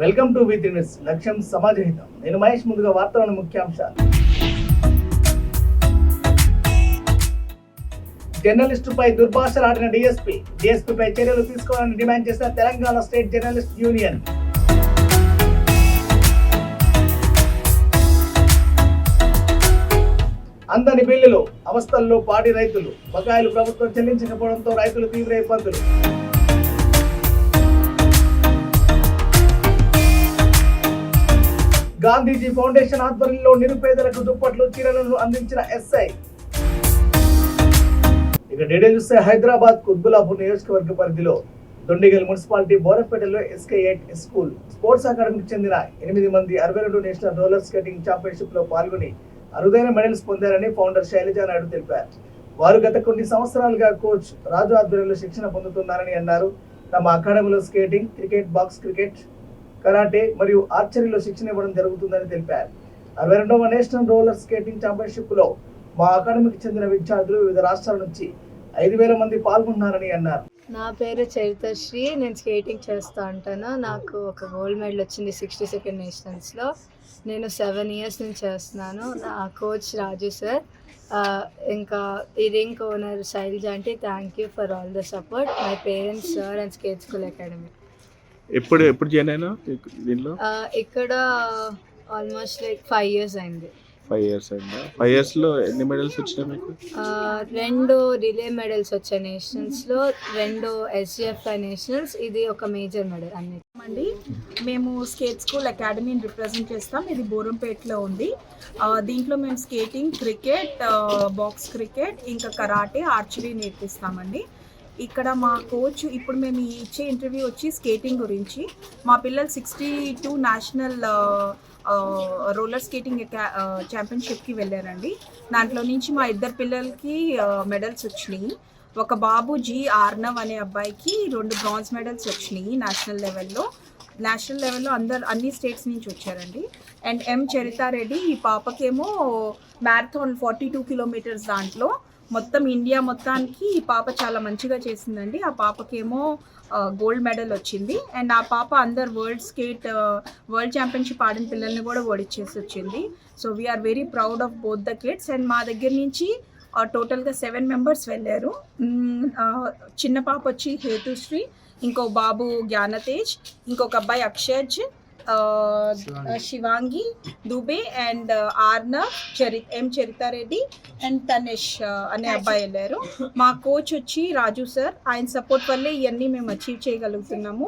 Welcome to వి3 news. లక్ష్యం సమాజహితం. నేను మహేష్. ముందుగా వార్తలను ముఖ్యాంశాలు. జర్నలిస్టుపై దుర్భాషలాడిన డీఎస్పీపై చర్యలు తీసుకోవాలని డిమాండ్ చేసిన తెలంగాణ స్టేట్ జర్నలిస్ట్ యూనియన్. అందని బిల్లులు అవస్థల్లో పాడి రైతులు. బకాయిలు ప్రభుత్వం చెల్లించకపోవడంతో రైతులు తీవ్ర ఇబ్బందులు. గాంధీజీ ఫౌండేషన్ ఆధ్వర్యంలో నిరుపేదలకు దుప్పట్లు, చీరలను అందించిన ఎస్ఐ. ఇక డీటెయిల్ చూస్తే హైదరాబాద్ కుత్బుల్లాపూర్ నియోజకవర్గ పరిధిలో దొండిగల్ మున్సిపాలిటీ బోరపేటలో SK8 స్కూల్ స్పోర్ట్స్ అకాడమీకి చెందిన 8 మంది 62 నేషనల్ రోలర్ స్కేటింగ్ ఛాంపియన్షిప్ లో పాల్గొని అరుదైన మెడల్స్ పొందారని ఫౌండర్ శైలజా నాయుడు తెలిపారు. వారు గత కొన్ని సంవత్సరాలుగా కోచ్ రాజు ఆధ్వర్యంలో శిక్షణ పొందుతున్నారని అన్నారు. తమ అకాడమీలో skating, cricket, box cricket, karate మరియు ఆర్చరీలో శిక్షణ ఇవ్వడం జరుగుతుందని తెలిపారు. 62వ నేషనల్ రోలర్ స్కేటింగ్ ఛాంపియన్షిప్ లో మా అకాడమీకి చెందిన విద్యార్థులు వివిధ రాష్ట్రాల నుంచి 5,000 మంది పాల్గొన్నారని అన్నారు. నా పేరు చరితశ్రీ. నేను స్కేటింగ్ చేస్తూ ఉంటాను. నాకు ఒక గోల్డ్ మెడల్ వచ్చింది 62nd నేషనల్స్లో. నేను 7 ఇయర్స్ నుంచి చేస్తున్నాను. నా కోచ్ రాజు సార్, ఇంకా ఈ ring owner Shailaja aunty, thank you for all the support. My parents, sir and skate school academy. ఎప్పుడు జాయిన్ అయినా దీంట్లో? ఇక్కడ ఆల్మోస్ట్ లైక్ 5 ఇయర్స్ అయింది. 5 ఇయర్స్ అయిందా? 5 ఇయర్స్లో ఎన్ని మెడల్స్ వచ్చినాయి మీకు? 2 రిలే మెడల్స్ వచ్చాయి నేషనల్స్లో, 2 SGFI నేషనల్స్, ఇది ఒక మేజర్ మెడల్. అన్ని అండి, మేము స్కేట్ స్కూల్ అకాడమీని రిప్రజెంట్ చేస్తాం. ఇది బోరంపేటలో ఉంది. దీంట్లో మేము స్కేటింగ్, క్రికెట్, బాక్స్ క్రికెట్, ఇంకా కరాటే, ఆర్చరీ నేర్పిస్తామండి. ఇక్కడ మా కోచ్, ఇప్పుడు మేము ఇచ్చే ఇంటర్వ్యూ వచ్చి స్కేటింగ్ గురించి. మా పిల్లలు 62 నేషనల్ రోలర్ స్కేటింగ్ ఛాంపియన్షిప్కి వెళ్ళారండి. దాంట్లో నుంచి మా 2 పిల్లలకి మెడల్స్ వచ్చినాయి. ఒక బాబు ఆర్నవ్ అనే అబ్బాయికి 2 బ్రాంజ్ మెడల్స్ వచ్చినాయి నేషనల్ లెవెల్లో. అన్ని స్టేట్స్ నుంచి వచ్చారండి. అండ్ చరితారెడ్డి, ఈ పాపకేమో మ్యారథాన్ 42 కిలోమీటర్స్, దాంట్లో మొత్తం ఇండియా మొత్తానికి ఈ పాప చాలా మంచిగా చేసిందండి. ఆ పాపకేమో గోల్డ్ మెడల్ వచ్చింది. అండ్ ఆ పాప వరల్డ్ ఛాంపియన్షిప్ ఆడిన పిల్లల్ని కూడా ఓడిచ్చేసి వచ్చింది. So we are very proud of both the kids. And మా దగ్గర నుంచి టోటల్గా 7 మెంబర్స్ వెళ్ళారు. చిన్న పాప వచ్చి హేతుశ్రీ, ఇంకో బాబు జ్ఞానతేజ్, ఇంకొక అబ్బాయి అక్షయ్, శివాంగి దుబే, అండ్ ఆర్నవ్, చరితారెడ్డి అండ్ తనేష్ అనే అబ్బాయి వెళ్ళారు. మా కోచ్ వచ్చి రాజు సార్. ఆయన సపోర్ట్ వల్లే ఇవన్నీ మేము అచీవ్ చేయగలుగుతున్నాము.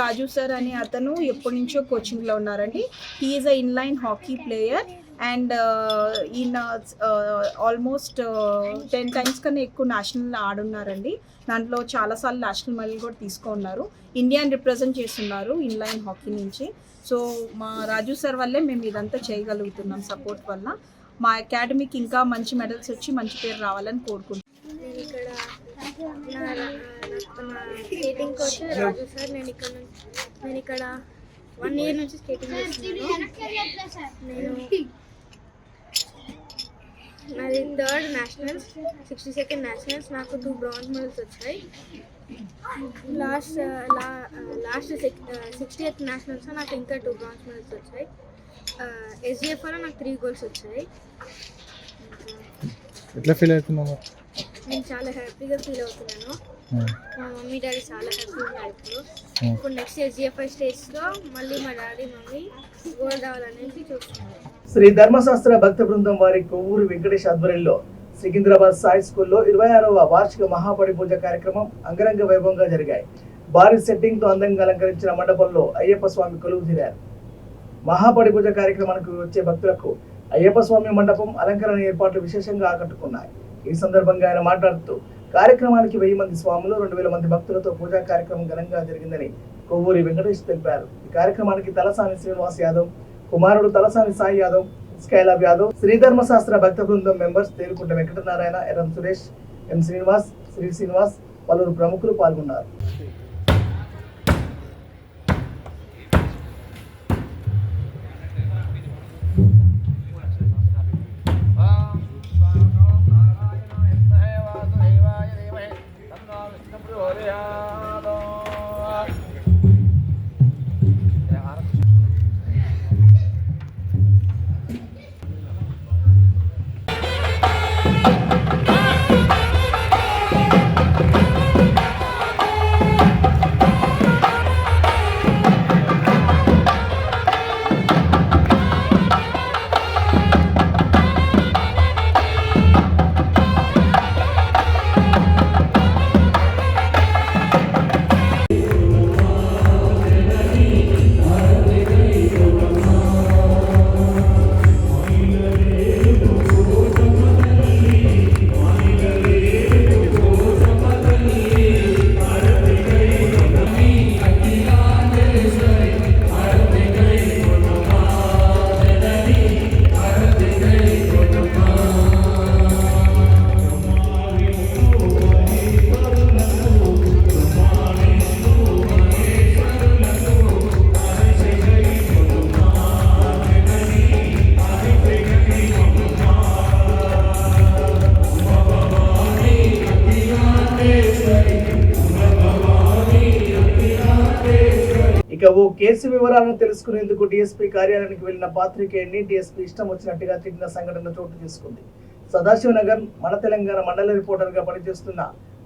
రాజు సార్ అనే అతను ఎప్పటి నుంచో కోచింగ్లో ఉన్నారండి. He is a inline hockey player and ఈయన ఆల్మోస్ట్ 10 times కన్నా ఎక్కువ నేషనల్ ఆడున్నారండి. దాంట్లో చాలాసార్లు నేషనల్ మెడల్ కూడా తీసుకున్నారు. ఇండియాని రిప్రజెంట్ చేస్తున్నారు ఇన్లైన్ హాకీ నుంచి. సో మా రాజు సార్ వల్లే మేము ఇదంతా చేయగలుగుతున్నాం. సపోర్ట్ వల్ల మా అకాడమీకి ఇంకా మంచి మెడల్స్ వచ్చి మంచి పేరు రావాలని కోరుకుంటున్నాను. స్కేటింగ్ కోచ్ రాజు సార్. నేను ఇక్కడ 1 year నుంచి స్కేటింగ్ చేస్తున్నాను. నాది 3rd నేషనల్స్, 62nd నేషనల్స్. నాకు 2 బ్రాంజ్ మెడల్స్ వచ్చాయి. లాస్ట్ 60th నేషనల్స్లో నాకు ఇంకా 2 బ్రాంజ్ మెడల్స్ వచ్చాయి. SGFలో నాకు 3 గోల్స్ వచ్చాయి. ఎట్లా ఫీల్ అవుతున్నావు? నేను చాలా హ్యాపీగా ఫీల్ అవుతున్నాను. మా మమ్మీ డాడీ చాలా హ్యాపీగా ఉన్నారు. ఇప్పుడు నెక్స్ట్ SGFI స్టేజ్లో మళ్ళీ మా డాడీ మమ్మీ గోల్డ్ రావాలనేసి చూస్తున్నారు. శ్రీ ధర్మశాస్త్ర భక్త బృందం వారి కొవ్వూరు వెంకటేష్ ఆధ్వర్యంలో సికింద్రాబాద్ సాయి స్కూల్లో 26వ వార్షిక మహాపడి పూజ కార్యక్రమం అంగరంగ వైభవంగా జరిగాయి. భారీ సెట్టింగ్ తో అందంగా అలంకరించిన మండపంలో అయ్యప్ప స్వామి కొలువు తీరారు. మహాపడి పూజ కార్యక్రమానికి వచ్చే భక్తులకు అయ్యప్ప స్వామి మండపం అలంకరణ ఏర్పాట్లు విశేషంగా ఆకట్టుకున్నాయి. ఈ సందర్భంగా ఆయన మాట్లాడుతూ కార్యక్రమానికి 1000 మంది స్వాములు, 2000 మంది భక్తులతో పూజా కార్యక్రమం ఘనంగా జరిగిందని కొవ్వూరి వెంకటేష్ తెలిపారు. ఈ కార్యక్రమానికి తలసాని శ్రీనివాస్ యాదవ్, కుమారుడు తలసాని సాయి యాదవ్, స్కైలాబ్ యాదవ్, శ్రీధర్మశాస్త్ర భక్త బృందం మెంబర్స్ తేలుకుంట వెంకటనారాయణ, ఎర్రం సురేష్, ఎం శ్రీనివాస్, శ్రీ శ్రీనివాస్, పలువురు ప్రముఖులు పాల్గొన్నారు. కేసు వివరాలను తెలుసుకునేందుకు డీఎస్పీ కార్యాలయానికి వెళ్లిన పాత్రికేయుడిని డీఎస్పీ ఇష్టం వచ్చినట్టుగా తిట్టిన సంఘటన చోటు తీసుకుంది. సదాశివనగర్ మన తెలంగాణ మండల రిపోర్టర్ గా పనిచేస్తున్న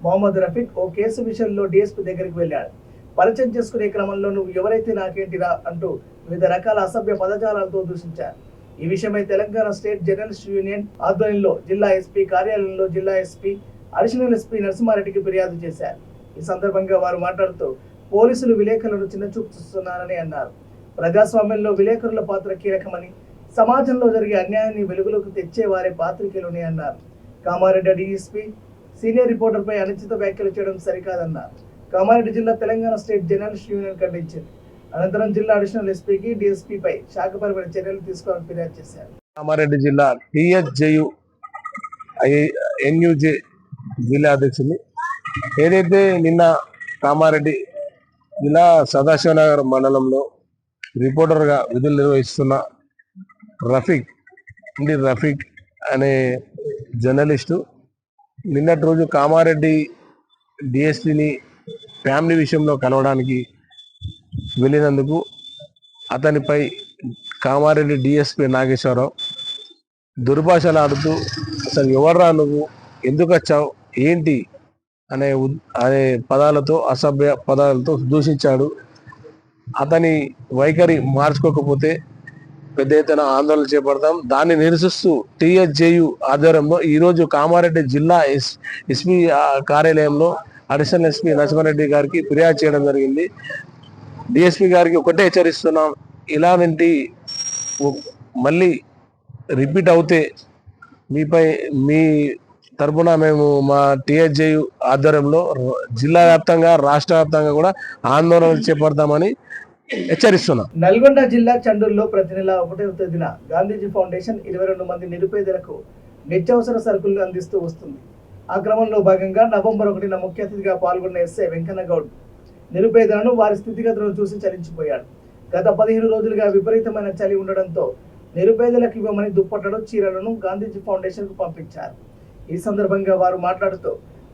మొహమ్మద్ రఫీక్ ఓ కేసు విషయంలో డీఎస్పీ దగ్గరికి వెళ్ళాడు. పరిచయం చేసుకునే క్రమంలో నువ్వు ఎవరైతే నాకేంటిరా అంటూ వివిధ రకాల అసభ్య పదజాలాలతో దూషించారు. ఈ విషయమై తెలంగాణ స్టేట్ జర్నలిస్ట్ యూనియన్ ఆధ్వర్యంలో జిల్లా ఎస్పీ కార్యాలయంలో జిల్లా ఎస్పీ, అడిషనల్ ఎస్పీ నరసింహారెడ్డికి ఫిర్యాదు చేశారు. ఈ సందర్భంగా వారు మాట్లాడుతూ పోలీసులు విలేకరులను చిన్నచూపు చూస్తున్నారని అన్నారు. ప్రజాస్వామ్యంలో విలేకరుల పాత్ర కీలకమని, సమాజంలో జరిగే అన్యాయాన్ని వెలుగులోకి తెచ్చే వారే పాత్రికేయులని అన్నారు. కామారెడ్డి డీఎస్పీ సీనియర్ రిపోర్టర్ పై అనుచిత వ్యాఖ్యలు చేయడం సరికాదన్నారు. కామారెడ్డి జిల్లా తెలంగాణ స్టేట్ జర్నలిస్ట్ యూనియన్ ఖండించింది. అనంతరం జిల్లా అడిషనల్ ఎస్పీకి డీఎస్పీపై శాఖపరమైన చర్యలు తీసుకోవాలని ఫిర్యాదు చేశారు. కామారెడ్డి జిల్లా టీఎస్జేయు ఎన్యూజే జిల్లా అధ్యక్షుని ఏదైతే నిన్న కామారెడ్డి జిల్లా సదాశివనగర్ మండలంలో రిపోర్టర్గా విధులు నిర్వహిస్తున్న రఫీక్ అనే జర్నలిస్టు నిన్నటి రోజు కామారెడ్డి డిఎస్పీని ఫ్యామిలీ విషయంలో కలవడానికి వెళ్ళినందుకు అతనిపై కామారెడ్డి డిఎస్పీ నాగేశ్వరరావు దుర్భాషలు ఆడుతూ అసలు ఎవర్రా నువ్వు, ఎందుకు వచ్చావు, ఏంటి అనే పదాలతో, అసభ్య పదాలతో దూషించాడు. అతని వైఖరి మార్చుకోకపోతే పెద్ద ఎత్తున ఆందోళన చేపడతాం. దాన్ని నిరసిస్తూ టీఎస్జేయు ఆధ్వర్యంలో ఈరోజు కామారెడ్డి జిల్లా ఎస్పీ కార్యాలయంలో అడిషనల్ ఎస్పీ నరసింహారెడ్డి గారికి ఫిర్యాదు చేయడం జరిగింది. డిఎస్పీ గారికి ఒకటే హెచ్చరిస్తున్నాం, ఇలాంటి మళ్ళీ రిపీట్ అవుతే మీ తరపున మేము మా టీఎస్జేయు ఆధ్వర్యంలో జిల్లా వ్యాప్తంగా, రాష్ట్ర వ్యాప్తంగా కూడా ఆందోళన చేపడతామని హెచ్చరిస్తున్నాం. నల్గొండ జిల్లా చండూరులో ప్రతి నెల 1వ తేదీన గాంధీజీ ఫౌండేషన్ 22 మంది నిరుపేదలకు నిత్యావసర సరుకులను అందిస్తూ వస్తుంది. ఆ క్రమంలో భాగంగా నవంబర్ 1న ముఖ్య అతిథిగా పాల్గొన్న ఎస్ఐ వెంకన్న గౌడ్ నిరుపేదలను వారి స్థితిగతులను చూసి చలించిపోయాడు. గత 15 రోజులుగా విపరీతమైన చలి ఉండడంతో నిరుపేదలకు ఇవ్వమని దుప్పట్లను, చీరలను గాంధీజీ ఫౌండేషన్ కు పంపించారు. ఈ సందర్భంగా వారు మాట్లాడుతూ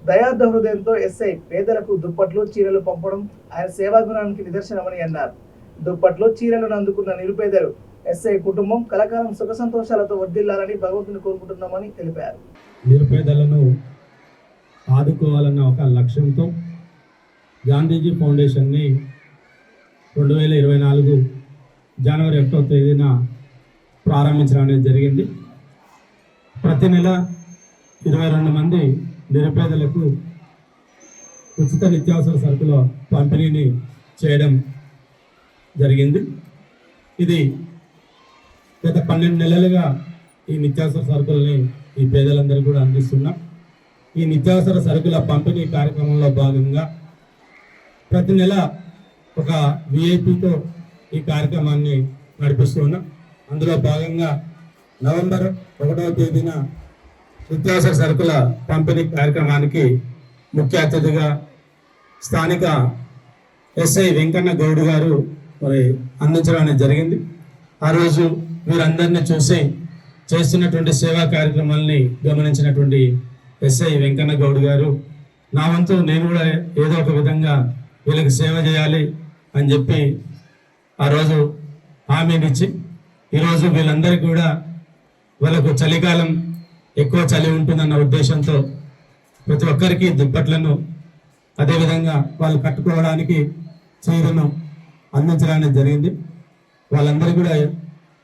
దయార్థ హృదయంతో ఎస్ఐ పేదలకు దుప్పట్లు, చీరలు పంపడం ఆయన సేవాగుణానికి నిదర్శనమని అన్నారు. దుప్పట్లు, చీరలను అందుకున్న నిరుపేదలు ఎస్ఐ కుటుంబం కలకాలం సుఖ సంతోషాలతో వర్ధిల్లాలని భగవంతుని కోరుకుంటున్నామని తెలిపారు. నిరుపేదలను ఆదుకోవాలన్న ఒక లక్ష్యంతో గాంధీజీ ఫౌండేషన్ని 2024 జనవరి 1వ తేదీన ప్రారంభించడం అనేది జరిగింది. ప్రతి నెల 22 మంది నిరుపేదలకు ఉచిత నిత్యావసర సరుకుల పంపిణీని చేయడం జరిగింది. ఇది గత 12 నెలలుగా ఈ నిత్యావసర సరుకులని ఈ పేదలందరూ కూడా అందిస్తున్నాం. ఈ నిత్యావసర సరుకుల పంపిణీ కార్యక్రమంలో భాగంగా ప్రతి నెల ఒక విఐపితో ఈ కార్యక్రమాన్ని నడిపిస్తూ ఉన్నాం. అందులో భాగంగా నవంబర్ 1వ తేదీన నిత్యావసర సరుకుల పంపిణీ కార్యక్రమానికి ముఖ్య అతిథిగా స్థానిక ఎస్ఐ వెంకన్న గౌడ్ గారు మరి అందించడం అనేది జరిగింది. ఆ రోజు వీరందరినీ చూసి చేస్తున్నటువంటి సేవా కార్యక్రమాలని గమనించినటువంటి ఎస్ఐ వెంకన్న గౌడ్ గారు నా వంతు నేను కూడా ఏదో ఒక విధంగా వీళ్ళకి సేవ చేయాలి అని చెప్పి ఆ రోజు హామీనిచ్చి ఈరోజు వీళ్ళందరికీ కూడా వాళ్ళకు చలికాలం ఎక్కువ చలి ఉంటుందన్న ఉద్దేశంతో ప్రతి ఒక్కరికి దుప్పట్లను, అదేవిధంగా వాళ్ళు కట్టుకోవడానికి చీరను అందించడానికి జరిగింది.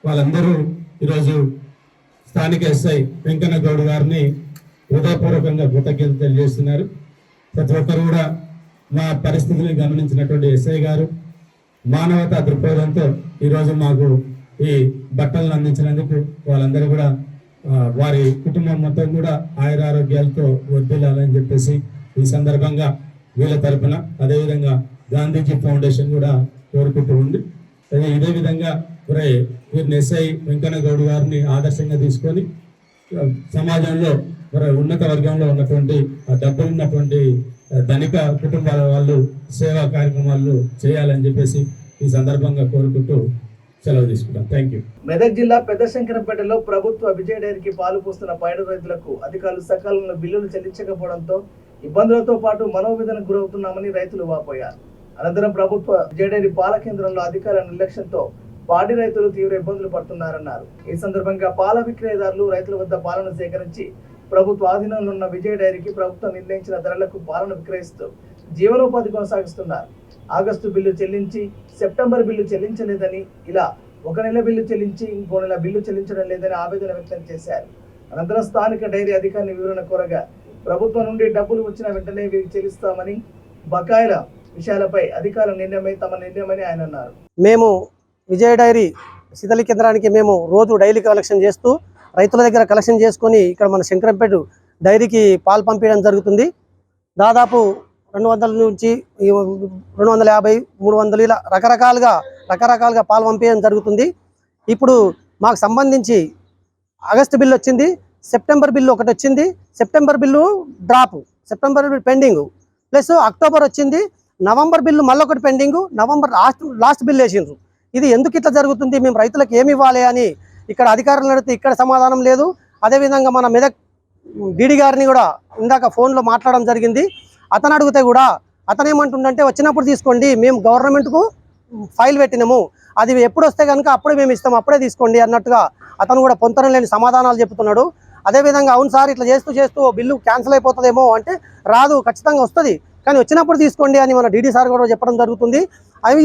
వాళ్ళందరూ ఈరోజు స్థానిక ఎస్ఐ వెంకన్న గౌడ్ గారిని హృదయపూర్వకంగా కృతజ్ఞతలు తెలియజేస్తున్నారు. ప్రతి ఒక్కరు కూడా మా పరిస్థితిని గమనించినటువంటి ఎస్ఐ గారు మానవతా దృక్పథంతో ఈరోజు మాకు ఈ బట్టలను అందించినందుకు వాళ్ళందరూ కూడా వారి కుటుంబం మొత్తం కూడా ఆయురారోగ్యాలతో వర్ధిల్లాలని చెప్పేసి ఈ సందర్భంగా వీళ్ళ తరఫున, అదేవిధంగా గాంధీజీ ఫౌండేషన్ కూడా కోరుకుంటూ ఉంది. ఇదే విధంగా వీరిని ఎస్ఐ వెంకన్న గౌడ్ గారిని ఆదర్శంగా తీసుకొని సమాజంలో ఉన్నత వర్గంలో ఉన్నటువంటి డబ్బులు ఉన్నటువంటి ధనిక కుటుంబాల వాళ్ళు సేవా కార్యక్రమాలు చేయాలని చెప్పేసి ఈ సందర్భంగా కోరుకుంటూ సెలవు తీసుకుంటాం. Thank you. మెదక్ జిల్లా పెద్ద శంకరంపేటలో ప్రభుత్వ విజయ డైరీకి పాలు పోస్తున్న పైడు రైతులకు అధికారులు సకాలంలో బిల్లులు చెల్లించకపోవడంతో ఇబ్బందులతో పాటు మనోవేదనకు గురవుతున్నామని రైతులు వాపోయారు. అనంతరం ప్రభుత్వ జేడేరి పాల కేంద్రంలో అధికారుల నిర్లక్ష్యంతో పాడి రైతులు తీవ్ర ఇబ్బందులు పడుతున్నారన్నారు. ఈ సందర్భంగా పాల విక్రయదారులు రైతుల వద్ద పాలను సేకరించి ప్రభుత్వ ఆధీనంలో ఉన్న విజయ డైరీకి ప్రభుత్వం నిర్ణయించిన ధరలకు పాలను విక్రయిస్తూ జీవనోపాధి కొనసాగిస్తున్నారు. ఆగస్టు బిల్లు చెల్లించి సెప్టెంబర్ బిల్లు చెల్లించలేదని, ఇలా ఒక నెల బిల్లు చెల్లించి ఇంకో నెల బిల్లు చెల్లించడం లేదని ఆవేదన వ్యక్తం చేశారు. అనంతరం స్థానిక డైరీ అధికారిని వివరణ కోరగా ప్రభుత్వం నుండి డబ్బులు వచ్చిన వెంటనే వీరికి చెల్లిస్తామని, బకాయిల విషయాలపై అధికారుల నిర్ణయమై తమ నిర్ణయమని ఆయన అన్నారు. మేము విజయ డైరీ శీతలి కేంద్రానికి మేము రోజు డైలీ కలెక్షన్ చేస్తూ రైతుల దగ్గర కలెక్షన్ చేసుకొని ఇక్కడ మన శంకరంపేట డైరీకి పాలు పంపించడం జరుగుతుంది. దాదాపు 200 నుంచి 250, 300 ఇలా రకరకాలుగా పాలు పంపించడం జరుగుతుంది. ఇప్పుడు మాకు సంబంధించి ఆగస్టు బిల్లు వచ్చింది, సెప్టెంబర్ బిల్లు ఒకటి వచ్చింది. September bill drop, September bill pending, plus October వచ్చింది. నవంబర్ బిల్లు మళ్ళొకటి పెండింగ్, నవంబర్ లాస్ట్ బిల్లు వేసిండ్రు. ఇది ఎందుకు ఇట్లా జరుగుతుంది, మేము రైతులకు ఏమి ఇవ్వాలి అని ఇక్కడ అధికారులను అడిగితే ఇక్కడ సమాధానం లేదు. అదేవిధంగా మన మెదక్ డీడీ గారిని కూడా ఇందాక ఫోన్లో మాట్లాడడం జరిగింది. అతను అడిగితే కూడా అతను ఏమంటుండంటే వచ్చినప్పుడు తీసుకోండి, మేము గవర్నమెంట్కు ఫైల్ పెట్టినాము, అది ఎప్పుడు వస్తే కనుక అప్పుడే మేము ఇస్తాం, అప్పుడే తీసుకోండి అన్నట్టుగా అతను కూడా పొంతన లేని సమాధానాలు చెప్తున్నాడు. అదేవిధంగా అవును సార్ ఇట్లా చేస్తూ బిల్లు క్యాన్సిల్ అయిపోతుందేమో అంటే రాదు, ఖచ్చితంగా వస్తుంది, కానీ వచ్చినప్పుడు తీసుకోండి అని మన డీడీ సార్ కూడా చెప్పడం జరుగుతుంది. అవి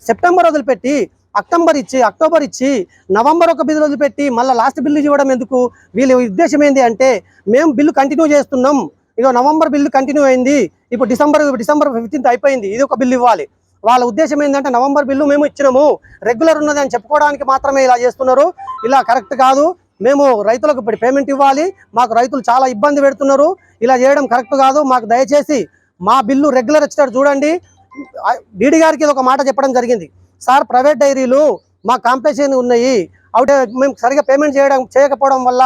సెప్టెంబర్ వదిలిపెట్టి అక్టోబర్ ఇచ్చి నవంబర్ ఒక బిల్లు వదిలిపెట్టి మళ్ళీ లాస్ట్ బిల్లు ఇవ్వడం ఎందుకు? వీళ్ళ ఉద్దేశం ఏంటి అంటే మేము బిల్లు కంటిన్యూ చేస్తున్నాం, ఇదో నవంబర్ బిల్లు కంటిన్యూ అయింది, ఇప్పుడు డిసెంబర్ 15th అయిపోయింది, ఇది ఒక బిల్లు ఇవ్వాలి. వాళ్ళ ఉద్దేశం ఏంటంటే నవంబర్ బిల్లు మేము ఇచ్చినాము, రెగ్యులర్ ఉన్నది అని చెప్పుకోవడానికి మాత్రమే ఇలా చేస్తున్నారు. ఇలా కరెక్ట్ కాదు. మేము రైతులకు ఇప్పుడు పేమెంట్ ఇవ్వాలి, మాకు రైతులు చాలా ఇబ్బంది పెడుతున్నారు, ఇలా చేయడం కరెక్ట్ కాదు. మాకు దయచేసి మా బిల్లు రెగ్యులర్ వచ్చేటట్టు చూడండి. డీడీ గారికి ఇది ఒక మాట చెప్పడం జరిగింది, సార్ ప్రైవేట్ డైరీలు మా కాంప్లెక్షన్ ఉన్నాయి, అవుటే మేము సరిగా పేమెంట్ చేయకపోవడం వల్ల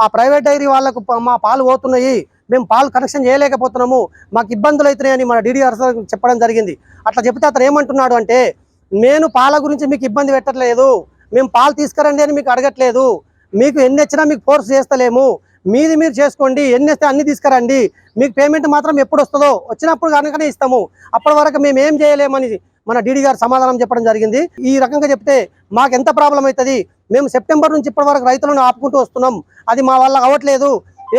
ఆ ప్రైవేట్ డైరీ వాళ్ళకు మా పాలు పోతున్నాయి, మేము పాలు కనెక్షన్ చేయలేకపోతున్నాము, మాకు ఇబ్బందులు అవుతున్నాయని మన డీడీ గారు చెప్పడం జరిగింది. అట్లా చెప్తే అతను ఏమంటున్నాడు అంటే నేను పాల గురించి మీకు ఇబ్బంది పెట్టట్లేదు, మేము పాలు తీసుకురండి అని మీకు అడగట్లేదు, మీకు ఎన్ని వచ్చినా మీకు ఫోర్స్ చేస్తలేము, మీది మీరు చేసుకోండి, ఎన్ని వస్తే అన్ని తీసుకురండి, మీకు పేమెంట్ మాత్రం ఎప్పుడు వస్తుందో వచ్చినప్పుడు కనుకనే ఇస్తాము, అప్పటి వరకు మేము ఏం చేయలేమని మన డీడీ గారు సమాధానం చెప్పడం జరిగింది. ఈ రకంగా చెప్తే మాకు ఎంత ప్రాబ్లం అవుతుంది? మేము సెప్టెంబర్ నుంచి ఇప్పటి వరకు రైతులను ఆపుకుంటూ వస్తున్నాం, అది మా వల్ల అవ్వట్లేదు,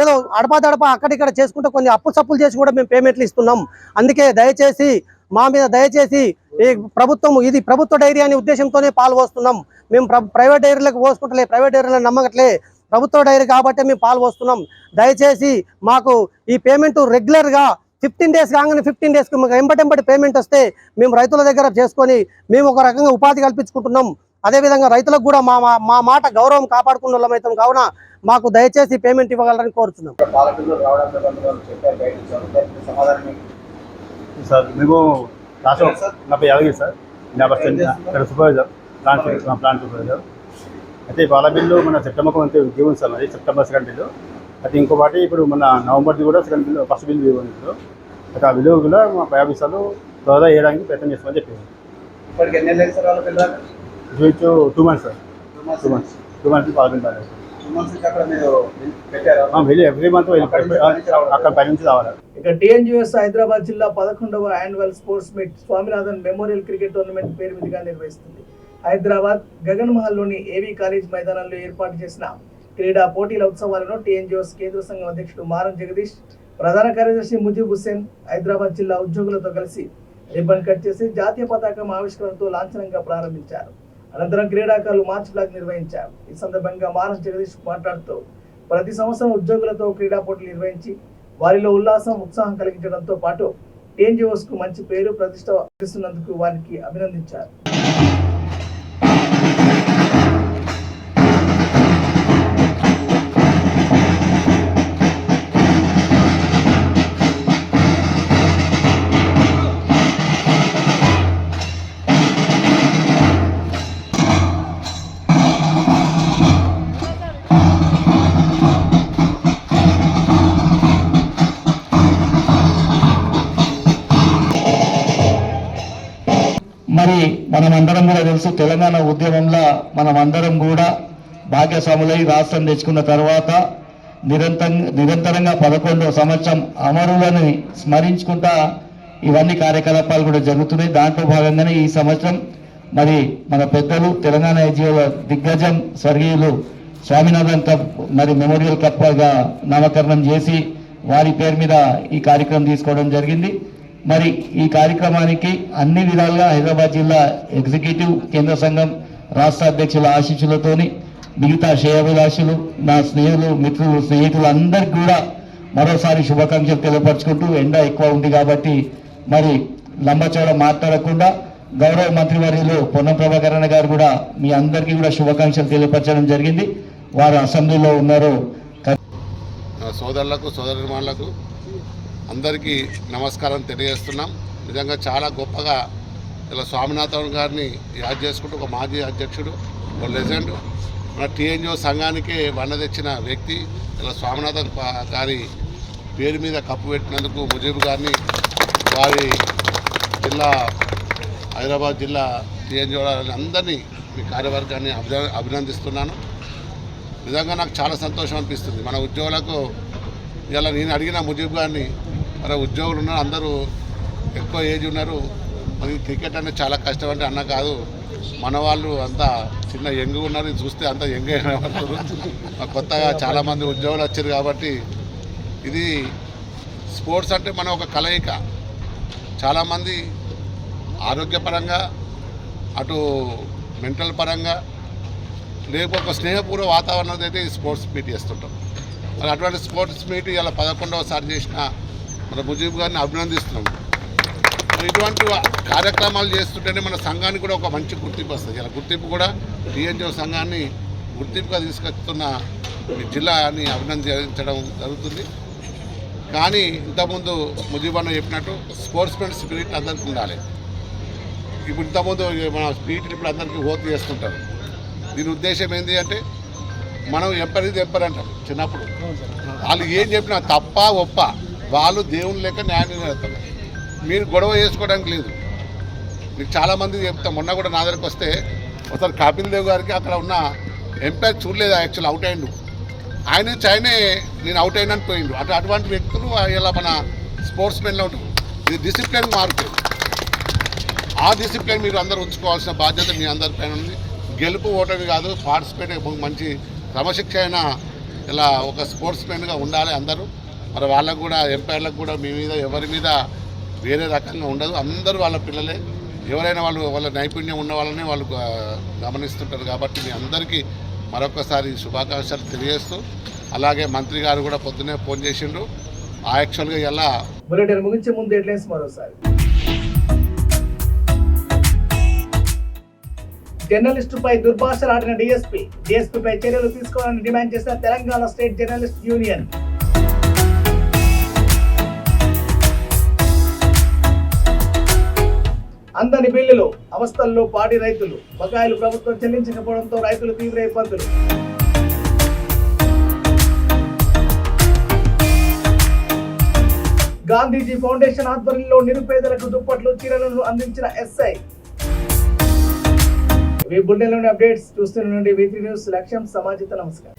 ఏదో అడపా అక్కడిక్కడ చేసుకుంటూ కొన్ని అప్పులు చేసి కూడా మేము పేమెంట్లు ఇస్తున్నాం. అందుకే దయచేసి మా మీద ఈ ప్రభుత్వం ఇది ప్రభుత్వ డైరీ అనే ఉద్దేశంతోనే పాలు పోస్తున్నాం, మేము ప్రైవేట్ డైరీలకు పోసుకుంటలే, ప్రైవేట్ డైరీలను నమ్మకట్లే, ప్రభుత్వ డైరీ కాబట్టి మేము పాలు పోస్తున్నాం. దయచేసి మాకు ఈ పేమెంట్ రెగ్యులర్గా 15 days కాగానే 15 daysకి మాకు ఎంబటి పేమెంట్ వస్తే మేము రైతుల దగ్గర చేసుకొని మేము ఒక రకంగా ఉపాధి కల్పించుకుంటున్నాం. అదేవిధంగా రైతులకు కూడా మా మాట గౌరవం కాపాడుకున్న వాళ్ళం అవుతాం. కావున మాకు దయచేసి పేమెంట్ ఇవ్వగలరని కోరుతున్నాం. సార్ మేము నా పేరు యాదగిరి సార్, నా బస్ స్టాండ్ ఇక్కడ సూపర్వైజర్, ప్లాంట్ సూపర్వైజర్. అయితే పాల బిల్లు మన సెప్టెంబర్కు అంతే జీవన్ సార్, అది సెప్టెంబర్ 2nd బిల్లు. అయితే ఇంకోటి ఇప్పుడు మన నవంబర్ది కూడా 2nd బిల్లు, ఫస్ట్ బిల్లు ఇవ్వను. అయితే ఆ బిల్లు కూడా మా పై ఆఫీసర్లు త్వరగా వేయడానికి ప్రయత్నం చేస్తామని చెప్పారు. ఇప్పటికి ఎన్ని నెలలు సార్ వాళ్ళ పిల్లలు? ఇంచుమించు 2 months సార్, 2 months పాల బిల్లు రాలేదు. ఎవ్రీ మంత్ అక్కడ పై నుంచి రావాలి. ఇక టీఎన్జిఓఎస్ హైదరాబాద్ జిల్లా 11వ annual sports meet Swaminathan memorial cricket tournament పేరు మీదుగా నిర్వహిస్తుంది. హైదరాబాద్ గగన్ మహల్లోని ఏవీ కాలేజ్ మైదానంలో ఏర్పాటు చేసిన క్రీడా పోటీల ఉత్సవాలను టీఎన్జిఓఎస్ కేంద్ర సంఘం అధ్యక్షుడు మారం జగదీష్, ప్రధాన కార్యదర్శి ముజీబ్ హుస్సేన్ హైదరాబాద్ జిల్లా ఉద్యోగులతో కలిసి రిబ్బన్ కట్ చేసి జాతీయ పతాకం ఆవిష్కరణతో లాంఛనంగా ప్రారంభించారు. అనంతరం క్రీడాకారులు మార్చ్ బ్లాక్ నిర్వహించారు. ఈ సందర్భంగా మారం జగదీష్ మాట్లాడుతూ ప్రతి సంవత్సరం ఉద్యోగులతో క్రీడా పోటీలు నిర్వహించి వారిలో ఉత్సాహం కలిగించడంతో పాటు టీఎన్జిఓఎస్ కు మంచి పేరు ప్రతిష్ట ఇస్తున్నందుకు వారికి అభినందించారు. మరి మనమందరం కూడా తెలుసు, తెలంగాణ ఉద్యమంలో మనమందరం కూడా భాగ్యస్వాములై రాష్ట్రం తెచ్చుకున్న తర్వాత నిరంతరంగా 11వ సంవత్సరం అమరులను స్మరించుకుంటా ఇవన్నీ కార్యకలాపాలు కూడా జరుగుతున్నాయి. దాంట్లో భాగంగానే ఈ సంవత్సరం మరి మన పెద్దలు తెలంగాణ ఎన్జిఓల దిగ్గజం స్వర్గీయులు స్వామినాథన్ కప్ మరి మెమోరియల్ కప్గా నామకరణం చేసి వారి పేరు మీద ఈ కార్యక్రమం తీసుకోవడం జరిగింది. మరి ఈ కార్యక్రమానికి అన్ని విధాలుగా హైదరాబాద్ జిల్లా ఎగ్జిక్యూటివ్ కేంద్ర సంఘం రాష్ట్ర అధ్యక్షుల ఆశీస్సులతోని మిగతా శ్రేయోభిలాషులు నా మిత్రులు స్నేహితులు అందరికీ కూడా మరోసారి శుభాకాంక్షలు తెలియపరచుకుంటూ ఎండ ఎక్కువ ఉంది కాబట్టి మరి లంబచౌడ మాట్లాడకుండా గౌరవ మంత్రివర్యులు పొన్నం ప్రభాకరణ గారు కూడా మీ అందరికీ కూడా శుభాకాంక్షలు తెలియపరచడం జరిగింది. వారు అసెంబ్లీలో ఉన్నారు. సోదరులకు సోదరిమానులకు అందరికీ నమస్కారం తెలియజేస్తున్నాం. నిజంగా చాలా గొప్పగా ఇలా స్వామినాథన్ గారిని యాద్ చేసుకుంటూ ఒక మాజీ అధ్యక్షుడు, ఒక లెజెండ్, మన టీఎన్జిఓ సంఘానికి వన్న తెచ్చిన వ్యక్తి ఇలా స్వామినాథన్ గారి పేరు మీద కప్పు పెట్టినందుకు ముజీబ్ గారిని, వారి జిల్లా హైదరాబాద్ జిల్లా టీఎన్జిఓ అందరినీ మీ కార్యవర్గాన్ని అభినందిస్తున్నాను. నిజంగా నాకు చాలా సంతోషం అనిపిస్తుంది. మన ఉద్యోగులకు ఇలా నేను అడిగిన ముజీబ్ గారిని, మన ఉద్యోగులు ఉన్నారు, అందరూ ఎక్కువ ఏజ్ ఉన్నారు, మరి క్రికెట్ అంటే చాలా కష్టం అంటే అన్న కాదు, మన వాళ్ళు అంతా చిన్న యంగ్ ఉన్నారు, ఇది చూస్తే అంతా యంగ్ అయినప్పుడు కొత్తగా చాలామంది ఉద్యోగులు వచ్చారు కాబట్టి ఇది స్పోర్ట్స్ అంటే మన ఒక కలయిక. చాలామంది ఆరోగ్యపరంగా అటు మెంటల్ పరంగా లేకపోతే ఒక స్నేహపూర్వ వాతావరణం అయితే ఈ స్పోర్ట్స్ మీట్ చేస్తుంటాం. మరి అటువంటి స్పోర్ట్స్ మీట్ ఇలా 11వసారి చేసిన మన ముజీబ్ గారిని అభినందిస్తున్నాం. ఇటువంటి కార్యక్రమాలు చేస్తుంటేనే మన సంఘానికి కూడా ఒక మంచి గుర్తింపు వస్తుంది. ఇలా గుర్తింపు కూడా టీఎన్జిఓ సంఘాన్ని గుర్తింపుగా తీసుకొస్తున్న జిల్లాని అభినందించడం జరుగుతుంది. కానీ ఇంతకుముందు ముజీబ్ అన్న చెప్పినట్టు స్పోర్ట్స్మెన్ స్పిరిట్ అందరికీ ఉండాలి. ఇప్పుడు ఇంతకుముందు మన స్పీట్ ఇప్పుడు అందరికీ ఓత్ చేస్తుంటారు. దీని ఉద్దేశం ఏంటి అంటే మనం ఎంపరీది ఎంపర్ అంటాం చిన్నప్పుడు, వాళ్ళు ఏం చెప్పినా తప్ప ఒప్ప వాళ్ళు దేవుని లెక్క న్యాయం నిర్ణయిస్తారు. మీరు గొడవ చేసుకోవడానికి లేదు. మీకు చాలామంది చెప్తాం. మొన్న కూడా నా దగ్గరికి వస్తే ఒకసారి కపిల్ దేవ్ గారికి అక్కడ ఉన్న ఎంపైర్ చూడలేదు, యాక్చువల్ అవుట్ అయ్యిండు. ఆయన నుంచి ఆయనే నేను అవుట్ అయినని పోయిండు. అటువంటి వ్యక్తులు ఇలా మన స్పోర్ట్స్ మెన్లో ఉంటారు. ఇది డిసిప్లిన్ మారుతుంది. ఆ డిసిప్లిన్ మీరు అందరూ ఉంచుకోవాల్సిన బాధ్యత మీ అందరిపైన ఉంది. గెలుపు ఓటమి కాదు, పార్టిసిపేట్ మంచి క్రమశిక్ష అయిన ఇలా ఒక స్పోర్ట్స్ మెన్గా ఉండాలి అందరూ. మరి వాళ్ళకు కూడా ఎంపైర్లకు కూడా మీ మీద ఎవరి మీద వేరే రకంగా ఉండదు. అందరూ వాళ్ళ పిల్లలే. ఎవరైనా వాళ్ళ నైపుణ్యం ఉన్న వాళ్ళని వాళ్ళు గమనిస్తుంటారు. కాబట్టి మీ అందరికీ మరొకసారి శుభాకాంక్షలు తెలియజేస్తూ, అలాగే మంత్రి గారు కూడా పొద్దున్నే ఫోన్ చేసిండ్రు. యాక్చువల్గా ఇలా బులెటిన్ ముగించే ముందు హెడ్లైన్స్ మరోసారి. జర్నలిస్టుపై దుర్భాషలాడిన డీఎస్పీపై చర్యలు తీసుకోవాలని డిమాండ్ చేసిన తెలంగాణ స్టేట్ జర్నలిస్ట్ యూనియన్. అందని బిల్లులు అవస్థల్లో పాడి రైతులు, బకాయిలు ప్రభుత్వం చెల్లించకపోవడంతో రైతులు తీవ్ర ఇబ్బందులు. గాంధీజీ ఫౌండేషన్ ఆధ్వర్యంలో నిరుపేదలకు దుప్పట్లు, చీరలను అందించిన ఎస్ఐ. ఇవి బులెటిన్లోని అప్డేట్స్. చూస్తూనే ఉండండి V3 న్యూస్. లక్ష్యం సమాజిత. నమస్కారం.